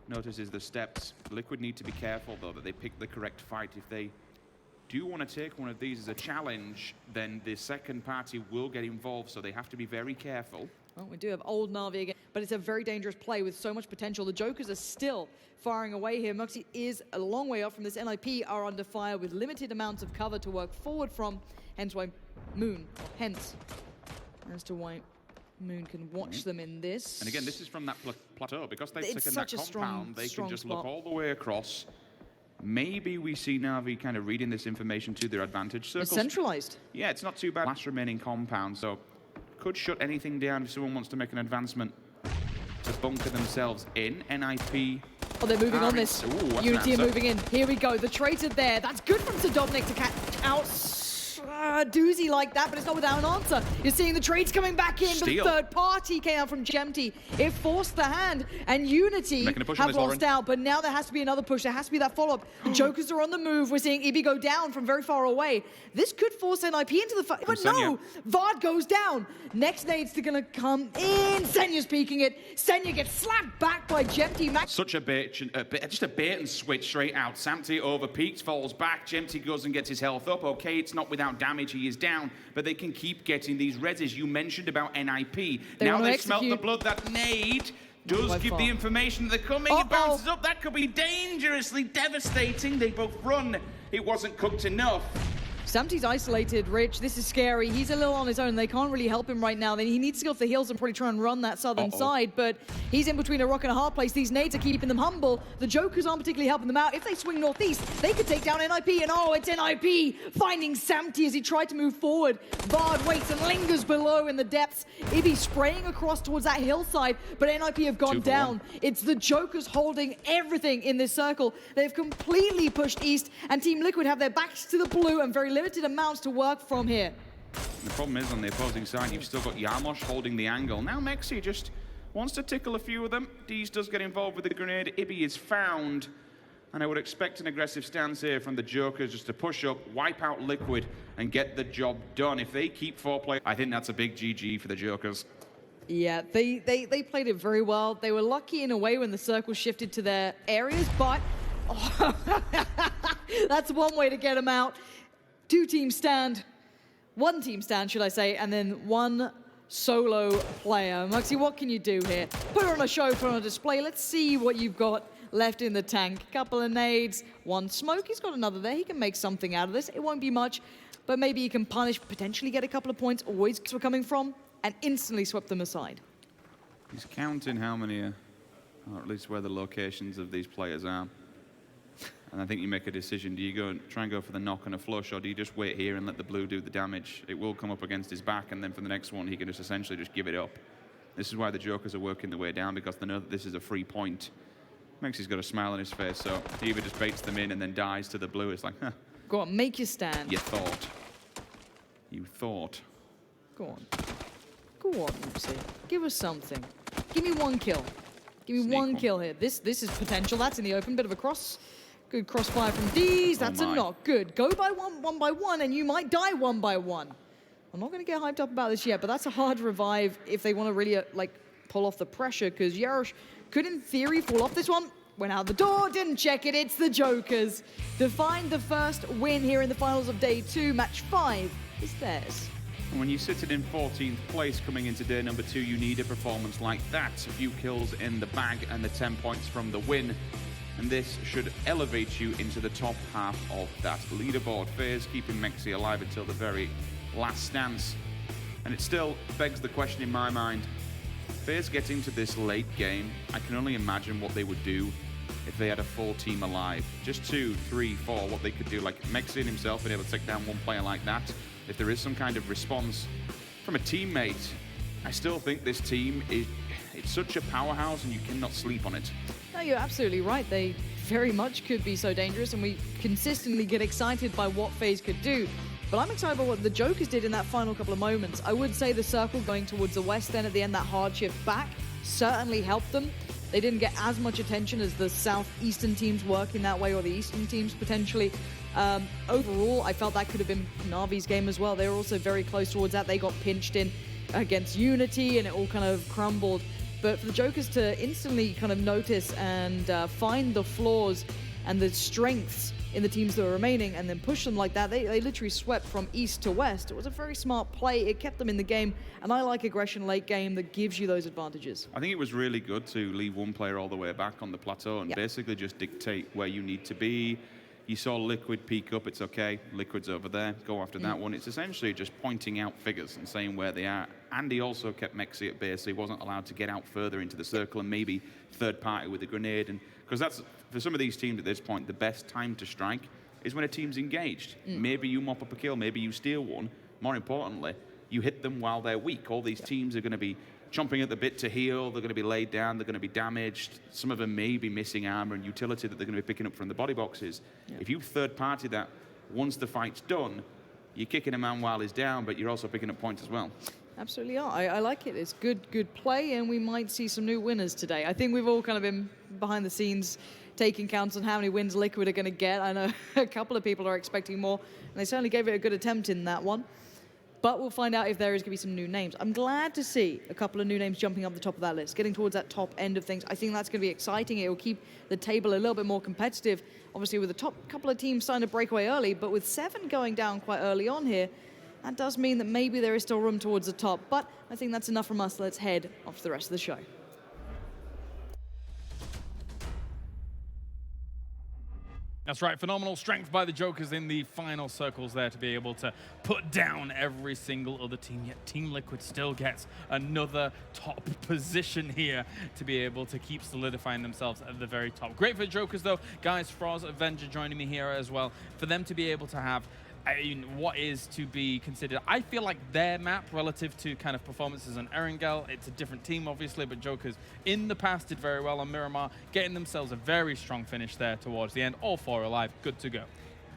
notices the steps. Liquid need to be careful, though, that they pick the correct fight. If they do want to take one of these as a challenge, then the second party will get involved, so they have to be very careful. Well, we do have old Na'Vi again, but it's a very dangerous play with so much potential. The Jokers are still firing away here. Muxy is a long way off from this. NIP are under fire with limited amounts of cover to work forward from, hence why Moon, as to why Moon can watch them in this. And again, this is from that plateau. Because they've taken that such a compound, they can just spot. look all the way across. Maybe we see Na'Vi kind of reading this information to their advantage. Circles, it's centralized. Yeah, it's not too bad. Last remaining compound, so could shut anything down if someone wants to make an advancement to bunker themselves in. NIP. Oh, they're moving on this. Ooh, Unity are moving in. Here we go. The traitor there. That's good from Sadovnik to catch out doozy like that, but it's not without an answer. You're seeing the trades coming back in, but the third party came out from Gemty. It forced the hand, and Unity have lost out, but now there has to be another push. There has to be that follow-up. The Jokers are on the move. We're seeing Ibi go down from very far away. This could force NIP into the fight, but no! Vard goes down. Next nade's gonna come in. Senya's peeking it. Senya gets slapped back by Gemty. Such a bait, just a bait and switch straight out. Samty over peaks, falls back. Gemty goes and gets his health up. Okay, it's not without damage, he is down, but they can keep getting these reses. You mentioned about NIP. Now they've smelt the blood. That nade does give the information that they're coming. It bounces up. That could be dangerously devastating. They both run. It wasn't cooked enough. Samty's isolated, Rich. This is scary. He's a little on his own. They can't really help him right now. Then he needs to go for the heals and probably try and run that southern side, but he's in between a rock and a hard place. These nades are keeping them humble. The Jokers aren't particularly helping them out. If they swing northeast, they could take down NIP, and it's NIP finding Samty as he tried to move forward. Vard waits and lingers below in the depths. Ibi spraying across towards that hillside, but NIP have gone down. It's the Jokers holding everything in this circle. They've completely pushed east, and Team Liquid have their backs to the blue and very limited amounts to work from here. The problem is on the opposing side, you've still got Yamosh holding the angle. Now Mexi just wants to tickle a few of them. Deez does get involved with the grenade. Ibi is found. And I would expect an aggressive stance here from the Jokers just to push up, wipe out Liquid, and get the job done. If they keep 4 players, I think that's a big GG for the Jokers. Yeah, they played it very well. They were lucky in a way when the circle shifted to their areas, but that's one way to get them out. 2 teams stand, 1 team stand, should I say, and then 1 solo player. Muxy, what can you do here? Put on a show, put on a display. Let's see what you've got left in the tank. Couple of nades, 1 smoke. He's got another there. He can make something out of this. It won't be much, but maybe he can punish, potentially get a couple of points, always we're coming from, and instantly sweep them aside. He's counting how many, or at least where the locations of these players are. And I think you make a decision. Do you go and try and go for the knock and a flush, or do you just wait here and let the blue do the damage? It will come up against his back, and then for the next one, he can just essentially just give it up. This is why the Jokers are working their way down, because they know that this is a free point. Maxi's got a smile on his face, so he either just baits them in and then dies to the blue. It's like, huh. Go on, make your stand. You thought. You thought. Go on. Go on, Oopsie. Give us something. Give me 1 kill. Give me one kill here. This is potential. That's in the open. Bit of a cross. Good crossfire from Deez. That's a knock. Good. Go by one by one, and you might die 1 by 1. I'm not going to get hyped up about this yet, but that's a hard revive if they want to really pull off the pressure, because Yarosh could, in theory, fall off this one. Went out the door, didn't check it. It's the Jokers to find the first win here in the finals of day 2. Match 5 is theirs. And when you sit in 14th place coming into day number 2, you need a performance like that. A few kills in the bag and the 10 points from the win. And this should elevate you into the top half of that leaderboard. FaZe keeping Mexi alive until the very last stance. And it still begs the question in my mind, FaZe getting to this late game, I can only imagine what they would do if they had a full team alive. Just 2, 3, 4, what they could do. Like Mexi and himself being able to take down 1 player like that. If there is some kind of response from a teammate, I still think this team it's such a powerhouse and you cannot sleep on it. No, you're absolutely right. They very much could be so dangerous, and we consistently get excited by what FaZe could do. But I'm excited by what the Jokers did in that final couple of moments. I would say the circle going towards the west then at the end, that hard shift back, certainly helped them. They didn't get as much attention as the southeastern teams working that way, or the eastern teams potentially. Overall, I felt that could have been Na'Vi's game as well. They were also very close towards that. They got pinched in against Unity, and it all kind of crumbled But for the Jokers to instantly kind of notice and find the flaws and the strengths in the teams that were remaining and then push them like that, they literally swept from east to west. It was a very smart play. It kept them in the game, and I like aggression late game that gives you those advantages. I think it was really good to leave one player all the way back on the plateau and basically just dictate where you need to be. You saw Liquid peek up, it's okay, Liquid's over there, go after that one. It's essentially just pointing out figures and saying where they are. And he also kept Mexi at base, so he wasn't allowed to get out further into the circle and maybe third party with a grenade. And because that's, for some of these teams at this point, the best time to strike is when a team's engaged. Maybe you mop up a kill, maybe you steal one. More importantly, you hit them while they're weak. All these teams are going to be chomping at the bit to heal, they're going to be laid down, they're going to be damaged. Some of them may be missing armor and utility that they're going to be picking up from the body boxes. If you third party that, once the fight's done, you're kicking a man while he's down, but you're also picking up points as well. Absolutely are. I like it. It's good play, and we might see some new winners today. I think we've all kind of been behind the scenes taking counts on how many wins Liquid are going to get. I know a couple of people are expecting more, and they certainly gave it a good attempt in that one. But we'll find out if there is going to be some new names. I'm glad to see a couple of new names jumping up the top of that list, getting towards that top end of things. I think that's going to be exciting. It will keep the table a little bit more competitive. Obviously, with the top couple of teams starting to break away early, but with 7 going down quite early on here, that does mean that maybe there is still room towards the top. But I think that's enough from us. Let's head off to the rest of the show. That's right, phenomenal strength by the Jokers in the final circles there to be able to put down every single other team, yet Team Liquid still gets another top position here to be able to keep solidifying themselves at the very top. Great for the Jokers though. Guys, Froz, Avenger joining me here as well, for them to be able to have what is to be considered, I feel like their map relative to kind of performances on Erangel, it's a different team obviously, but Jokers in the past did very well on Miramar, getting themselves a very strong finish there towards the end. All 4 alive, good to go.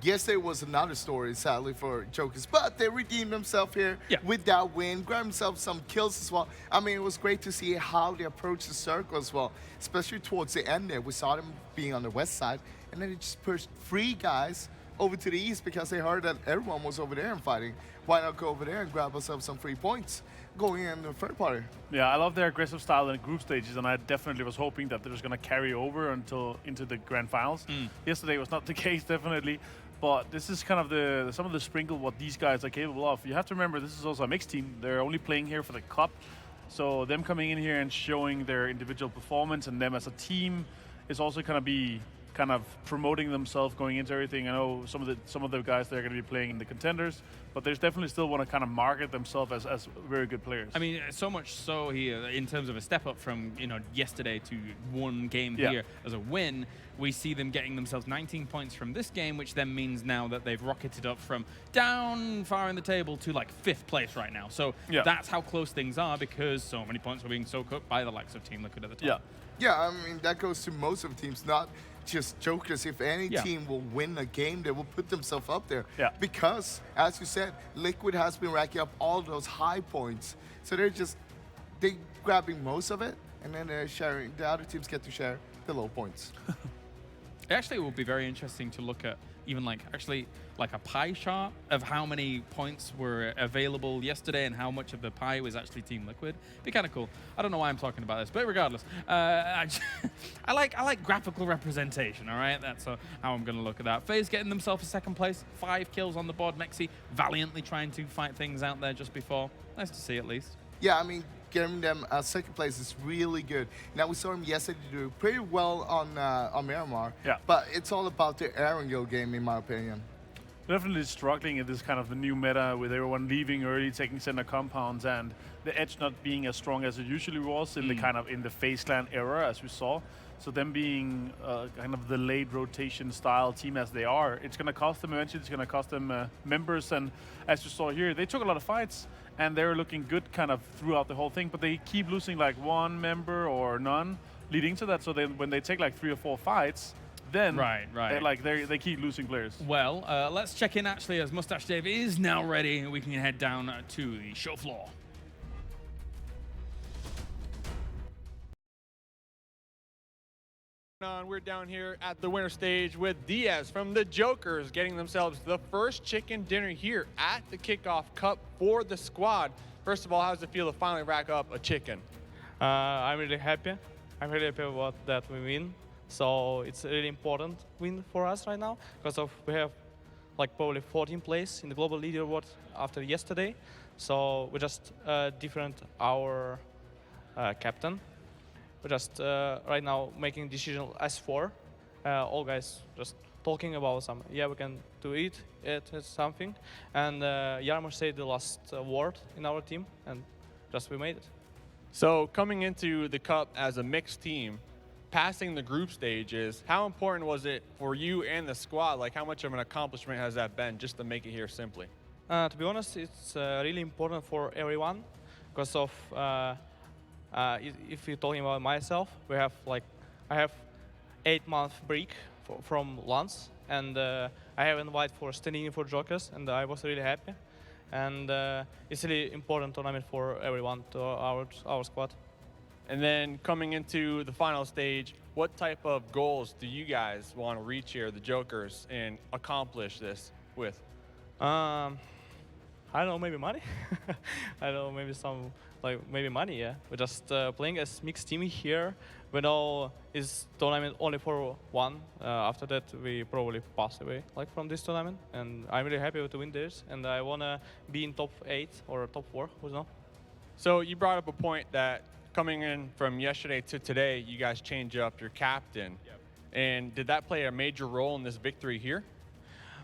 Yes, there was another story, sadly, for Jokers, but they redeemed themselves here with that win, grabbed themselves some kills as well. I mean, it was great to see how they approached the circle as well, especially towards the end there. We saw them being on the west side, and then they just pushed 3 guys over to the east because they heard that everyone was over there and fighting. Why not go over there and grab ourselves some free points going in the third party? Yeah, I love their aggressive style in the group stages, and I definitely was hoping that it was going to carry over into the grand finals. Yesterday was not the case, definitely, but this is kind of some of the sprinkle what these guys are capable of. You have to remember, this is also a mixed team. They're only playing here for the cup, so them coming in here and showing their individual performance and them as a team is also going to be kind of promoting themselves going into everything. I know some of the guys they're going to be playing in the contenders, but there's definitely still want to kind of market themselves as very good players. I mean, so much so here in terms of a step up from yesterday to one game here as a win. We see them getting themselves 19 points from this game, which then means now that they've rocketed up from down far in the table to like 5th place right now. So that's how close things are, because so many points were being soaked up by the likes of Team Liquid at the top. Yeah, I mean, that goes to most of the teams, not just Jokers. If any team will win a game, they will put themselves up there. Because, as you said, Liquid has been racking up all those high points. So they're grabbing most of it, and then they're sharing. The other teams get to share the low points. Actually, it would be very interesting to look at even like a pie chart of how many points were available yesterday and how much of the pie was actually Team Liquid. Be kind of cool. I don't know why I'm talking about this, but regardless, I like graphical representation. All right, that's how I'm going to look at that. FaZe getting themselves a 2nd place, 5 kills on the board. Mexi valiantly trying to fight things out there just before. Nice to see at least. Yeah, I mean, getting them a 2nd place is really good. Now, we saw him yesterday do pretty well on Miramar, but it's all about the Erangel game, in my opinion. Definitely struggling in this kind of the new meta with everyone leaving early, taking center compounds, and the edge not being as strong as it usually was in the kind of in the FaZe Clan era, as we saw. So them being kind of the late rotation style team as they are, it's going to cost them eventually. It's going to cost them members, and as you saw here, they took a lot of fights, and they're looking good kind of throughout the whole thing, but they keep losing like 1 member or none leading to that. So then when they take like 3 or 4 fights, then they keep losing players. Well, let's check in actually, as Mustache Dave is now ready, and we can head down to the show floor. We're down here at the winner stage with Diaz from the Jokers, getting themselves the first chicken dinner here at the Kickoff Cup for the squad. First of all, how does it feel to finally rack up a chicken? I'm really happy. I'm really happy about that we win. So it's a really important win for us right now because we have like probably 14th place in the global leaderboard after yesterday. So we just different our captain. We're just right now making decision as 4. All guys just talking about some. Yeah, we can do it. It's something. And Jarmo said the last word in our team, and just we made it. So coming into the cup as a mixed team, passing the group stages, how important was it for you and the squad? Like, how much of an accomplishment has that been just to make it here simply? To be honest, it's really important for everyone because of if you're talking about myself, I have 8-month break from Lance, and I have invited for standing in for Jokers, and I was really happy. And it's really important tournament for everyone, to our squad. And then coming into the final stage, what type of goals do you guys want to reach here, the Jokers, and accomplish this with? I don't know, maybe money. I don't know, maybe money. Yeah, we're just playing as mixed team here. We know it's tournament only for one. After that, we probably pass away from this tournament. And I'm really happy to win this. And I wanna be in top 8 or top 4. Who's know? So you brought up a point that coming in from yesterday to today, you guys changed up your captain. Yep. And did that play a major role in this victory here?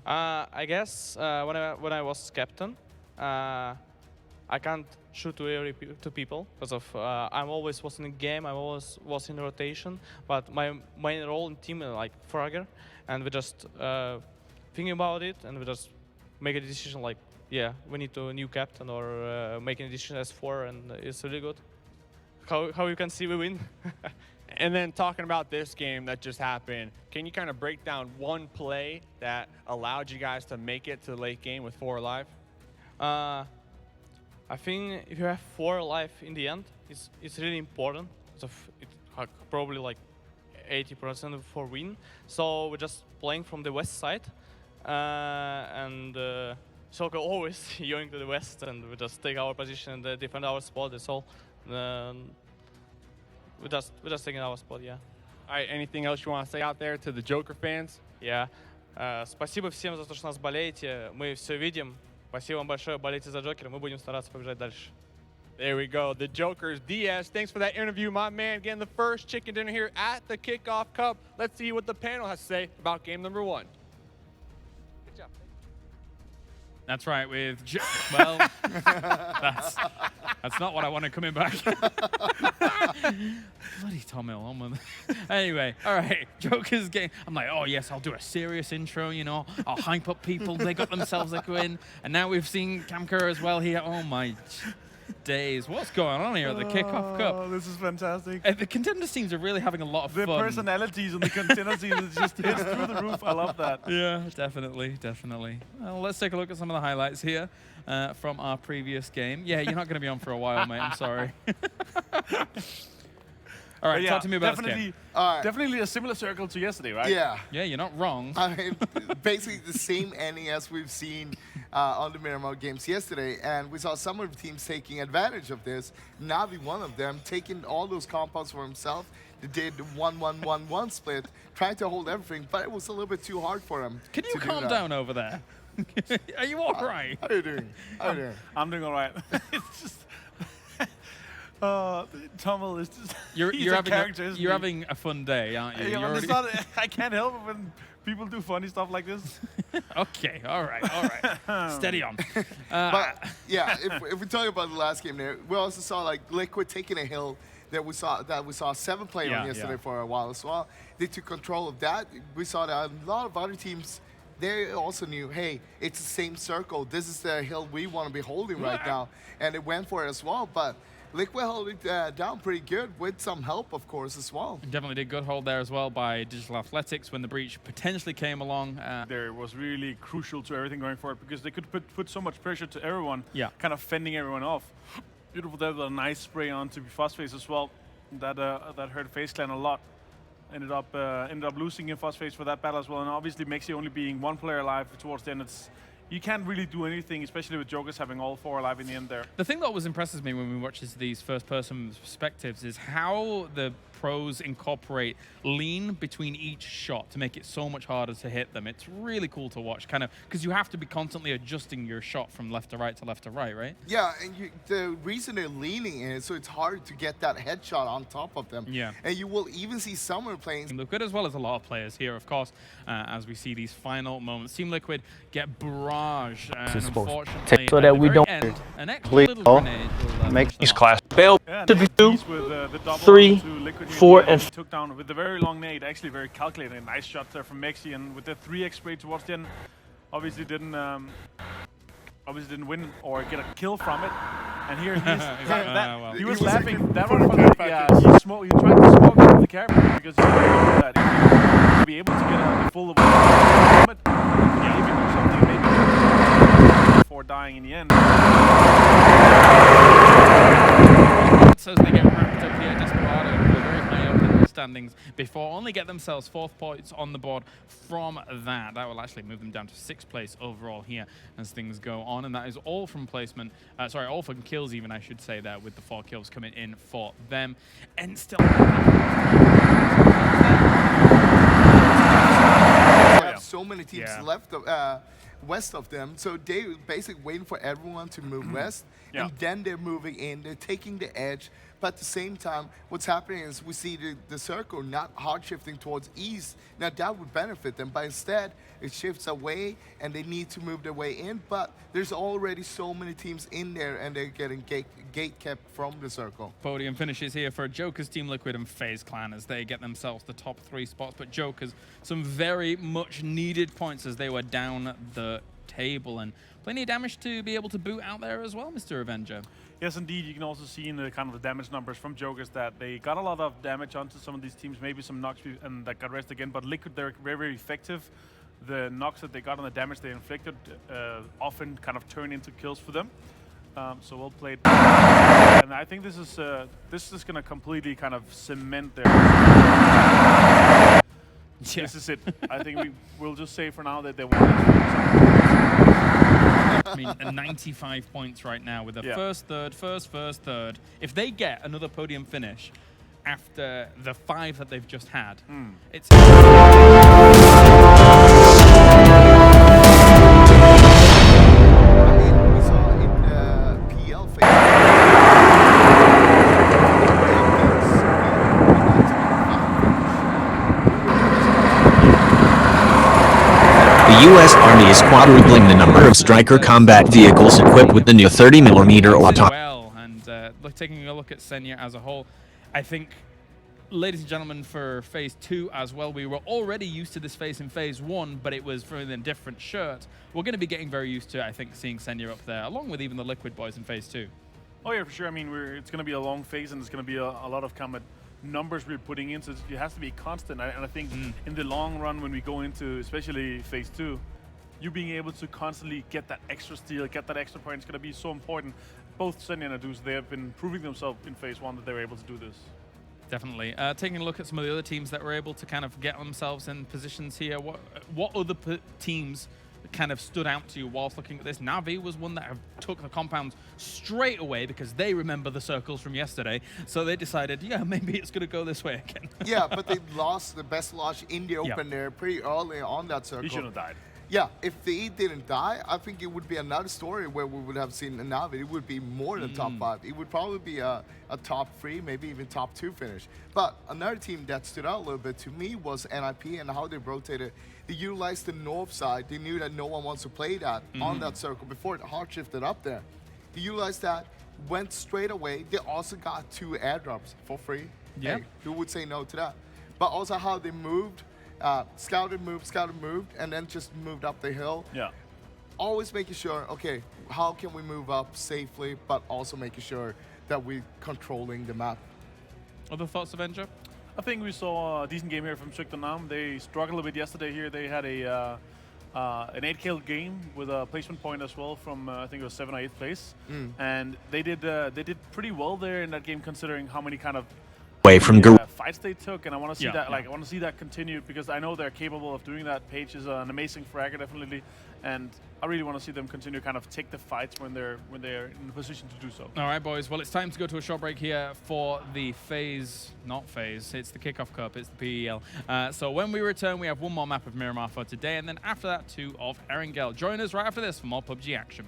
I guess when I was captain, I can't shoot to people because of I'm always was in the game. I always was in rotation. But my main role in team is like fragger, and we just thinking about it, and we just make a decision like, yeah, we need a new captain or making a decision as 4, and it's really good. How you can see we win. And then talking about this game that just happened, can you kind of break down one play that allowed you guys to make it to the late game with 4 alive? I think if you have 4 alive in the end, it's really important. So it's probably like 80% for win. So we're just playing from the west side, and Shoko always going to the west, and we just take our position and defend our spot. That's all. We're just taking our spot, yeah. All right, anything else you want to say out there to the Joker fans? Yeah. Спасибо всем за то, что нас болеете. Мы все видим. Спасибо вам большое. Болейте за Джокера. Мы будем стараться побежать дальше. There we go. The Jokers. DS, thanks for that interview, my man. Getting the first chicken dinner here at the Kickoff Cup. Let's see what the panel has to say about game number 1. Good job. That's right, well, that's not what I wanted coming back. Bloody Tamil. Anyway, all right, Joker's game. I'm like, oh yes, I'll do a serious intro, I'll hype up people. They got themselves a win. And now we've seen Kamker as well here. Oh my days. What's going on here at the Kickoff Cup? Oh, this is fantastic. The contender teams are really having a lot of the fun. The personalities on the contender teams just hits through the roof. I love that. Yeah, definitely. Well, let's take a look at some of the highlights here from our previous game. Yeah, you're not going to be on for a while, mate. I'm sorry. All right, talk to me about this game. Definitely a similar circle to yesterday, right? Yeah. Yeah, you're not wrong. I mean, basically the same ending as we've seen on the Miramar games yesterday, and we saw some of the teams taking advantage of this. Navi, one of them, taking all those compounds for himself. They did 1-1-1-1 split, trying to hold everything, but it was a little bit too hard for him. Can you calm down over there? Are you all right? How are you doing? I'm doing all right. It's just... Tommel is just... You're having a fun day, aren't you? Yeah, I can't help it when people do funny stuff like this. Okay, all right. Steady on. But yeah, if we talk about the last game there, we also saw like Liquid taking a hill that we saw 7 playing on yesterday for a while as well. They took control of that. We saw that a lot of other teams, they also knew, hey, it's the same circle. This is the hill we want to be holding right now, and they went for it as well. But Liquid held it down pretty good with some help, of course, as well. Definitely did good hold there as well by Digital Athletics when the breach potentially came along. There was really crucial to everything going forward because they could put so much pressure to everyone, kind of fending everyone off. Beautiful there with a nice spray on to be Fuzzface as well. That hurt FaZe Clan a lot. Ended up losing in Fuzzface for that battle as well, and obviously Mexi only being 1 player alive towards the end, it's you can't really do anything, especially with Jokers having all 4 alive in the end there. The thing that always impresses me when we watch these first-person perspectives is how the pros incorporate lean between each shot to make it so much harder to hit them. It's really cool to watch, kind of, because you have to be constantly adjusting your shot from left to right to left to right, right? Yeah, and the reason they're leaning in it, so it's hard to get that headshot on top of them. Yeah. And you will even see someone playing Team Liquid, as well as a lot of players here, of course, as we see these final moments. Team Liquid get barrage, and unfortunately, so that we don't an extra little grenade will make these push them class fail Yeah, to be nice 2, piece with, the double 3, to Liquid here 4, at the end. and Took down with the very long nade, actually very calculated. Nice shot there from Mexi, and with the 3x spray towards the end, obviously didn't win or get a kill from it. And here he's he was laughing. That one from the, he tried to smoke into the camera because he knew that he would be able to get a full of from it. Yeah, he can do something maybe before dying in the end. As they get wrapped up here, Desperado, who are very high up in the standings before, only get themselves 4th points on the board from that. That will actually move them down to 6th place overall here as things go on, and that is all from placement, sorry, all from kills even, I should say, there, with the 4 kills coming in for them. And still have so many teams left of, west of them, so they basically waiting for everyone to move west, and then they're moving in, they're taking the edge, but at the same time, what's happening is we see the circle not hard shifting towards east. Now that would benefit them, but instead it shifts away and they need to move their way in, but there's already so many teams in there and they're getting gate kept from the circle. Podium finishes here for Jokers, Team Liquid, and FaZe Clan as they get themselves the top 3 spots, but Jokers, some very much needed points as they were down the table, and plenty of damage to be able to boot out there as well, Mr. Avenger. Yes, indeed. You can also see in the kind of the damage numbers from Jokers that they got a lot of damage onto some of these teams, maybe some knocks and that got rest again, but Liquid, they're very, very effective. The knocks that they got on the damage they inflicted often kind of turn into kills for them. So well played. And I think this is going to completely kind of cement their... This is it. I think we'll just say for now that they won. I mean, 95 points right now with the first, third. If they get another podium finish after the 5 that they've just had, it's... The U.S. Army is quadrupling the number of Striker combat vehicles equipped with the new 30mm automatic. Well, and taking a look at Senya as a whole, I think, ladies and gentlemen, for Phase 2 as well, we were already used to this phase in Phase 1, but it was for a different shirt. We're going to be getting very used to, I think, seeing Senya up there, along with even the Liquid boys in Phase 2. Oh yeah, for sure. I mean, it's going to be a long phase, and it's going to be a lot of combat numbers we're putting in, so it has to be constant. And I think in the long run, when we go into especially Phase 2, you being able to constantly get that extra steal, get that extra point, is going to be so important. Both Senya and Aduz, they have been proving themselves in Phase 1 that they were able to do this. Definitely. Taking a look at some of the other teams that were able to kind of get themselves in positions here, what other teams kind of stood out to you whilst looking at this? Na'Vi was one that took the compounds straight away because they remember the circles from yesterday, so they decided, yeah, maybe it's going to go this way again. Yeah, but they lost the best launch in the open there pretty early on that circle. He shouldn't have died. Yeah, if they didn't die, I think it would be another story where we would have seen a Na'Vi. It would be more than top 5. It would probably be a top 3, maybe even top 2 finish. But another team that stood out a little bit to me was NIP and how they rotated. They utilized the north side. They knew that no one wants to play that on that circle before it hard shifted up there. They utilized that, went straight away. They also got 2 airdrops for free. Yeah. Hey, who would say no to that? But also how they moved. Scouted, moved, and then just moved up the hill. Yeah. Always making sure, okay, how can we move up safely, but also making sure that we're controlling the map. Other thoughts, Avenger? I think we saw a decent game here from PlayerUnknown's. They struggled a bit yesterday here. They had an 8-kill game with a placement point as well from I think it was 7th or 8th place, and they did pretty well there in that game considering how away from fights they took, and I want to see that. Like, I want to see that continued because I know they're capable of doing that. Paige is an amazing fragger, definitely, and I really want to see them continue kind of take the fights when they're in the position to do so. All right, boys. Well, it's time to go to a short break here for the not phase. It's the Kickoff Cup. It's the PEL. So when we return, we have one more map of Miramar for today, and then after that, 2 of Erangel. Join us right after this for more PUBG action.